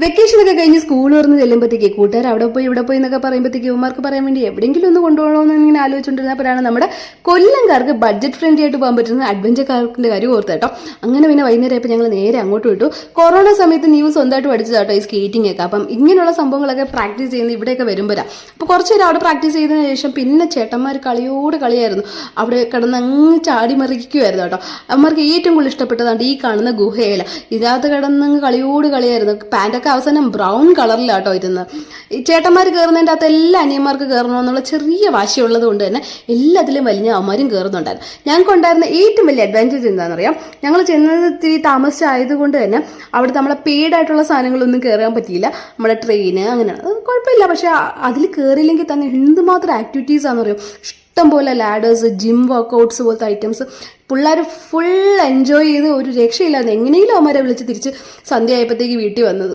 വെക്കേഷനൊക്കെ കഴിഞ്ഞ് സ്കൂൾ തുറന്ന് ചെല്ലുമ്പോഴത്തേക്ക് കൂട്ടുകാർ അവിടെ പോയി ഇവിടെ പോയി എന്നൊക്കെ പറയുമ്പോഴത്തേക്ക് ഇവന്മാർക്ക് പറയാൻ വേണ്ടി എവിടെയെങ്കിലും ഒന്ന് കൊണ്ടുപോകണമെന്ന് ഇങ്ങനെ ആലോചിച്ചുകൊണ്ടിരുന്നപ്പോഴാണ് നമ്മുടെ കൊല്ലംകാർക്ക് ബഡ്ജറ്റ് ഫ്രണ്ട്ലി ആയിട്ട് പോകാൻ പറ്റുന്ന അഡ്വഞ്ചർ കാർക്കിന്റെ കാര്യം ഓർത്ത് കേട്ടോ. അങ്ങനെ പിന്നെ വൈകുന്നേരം ആയപ്പോൾ ഞങ്ങൾ നേരെ അങ്ങോട്ട് വിട്ടു. കൊറോണ സമയത്ത് നീ സ്വന്തമായിട്ട് പഠിച്ചതാട്ടോ ഈ സ്കേറ്റിംഗ് ഒക്കെ. അപ്പം ഇങ്ങനെയുള്ള സംഭവങ്ങളൊക്കെ പ്രാക്ടീസ് ചെയ്യുന്നത് ഇവിടെയൊക്കെ വരുമ്പോഴാണ്. അപ്പോൾ കുറച്ച് നേരം അവിടെ പ്രാക്ടീസ് ചെയ്തതിന് ശേഷം പിന്നെ ചേട്ടന്മാർ കളിയോട് കളിയായിരുന്നു. അവിടെ കിടന്ന് അങ്ങ് ചാടി മറിക്കുമായിരുന്നു കേട്ടോ. അവന്മാർക്ക് ഏറ്റവും കൂടുതൽ ഇഷ്ടപ്പെട്ടതാണ് ഈ കാണുന്ന ഗുഹയില. ഇതിനകത്ത് കിടന്നങ്ങ് കളിയോട് കളിയായിരുന്നു. പാൻറ്റൊക്കെ അവസാനം ബ്രൗൺ കളറിലാട്ടോ ഇരുന്നത്. ഈ ചേട്ടന്മാർ കയറുന്നതിൻ്റെ അകത്ത് എല്ലാ അനിയന്മാർക്ക് കയറണമെന്നുള്ള ചെറിയ വാശിയുള്ളത് കൊണ്ട് തന്നെ എല്ലാത്തിലും വലിയ അവന്മാരും കയറുന്നുണ്ടായിരുന്നു. ഞങ്ങൾക്ക് ഉണ്ടായിരുന്ന ഏറ്റവും വലിയ അഡ്വാൻറ്റേജ് എന്താണെന്നറിയാം, ഞങ്ങൾ ചെന്നത് ഇത്തിരി താമസിച്ചായതുകൊണ്ട് തന്നെ അവിടെ നമ്മളെ പെയ്ഡായിട്ടുള്ള സാധനങ്ങളൊന്നും കയറാൻ പറ്റിയില്ല. നമ്മുടെ ട്രെയിന് അങ്ങനെയാണ്, അത് കുഴപ്പമില്ല. പക്ഷെ അതിൽ കയറിയില്ലെങ്കിൽ തന്നെ എന്തുമാത്രം ആക്ടിവിറ്റീസ് ആണെന്ന് പറയും. ഇഷ്ടം പോലെ ലാഡേഴ്സ്, ജിം വർക്കൗട്ട്സ് പോലത്തെ ഐറ്റംസ്. പിള്ളേർ ഫുൾ എൻജോയ് ചെയ്ത് ഒരു രക്ഷയില്ലാതെ എങ്ങനെയെങ്കിലും അവന്മാരെ വിളിച്ച് തിരിച്ച് സന്ധ്യ ആയപ്പോഴത്തേക്ക് വീട്ടിൽ വന്നത്.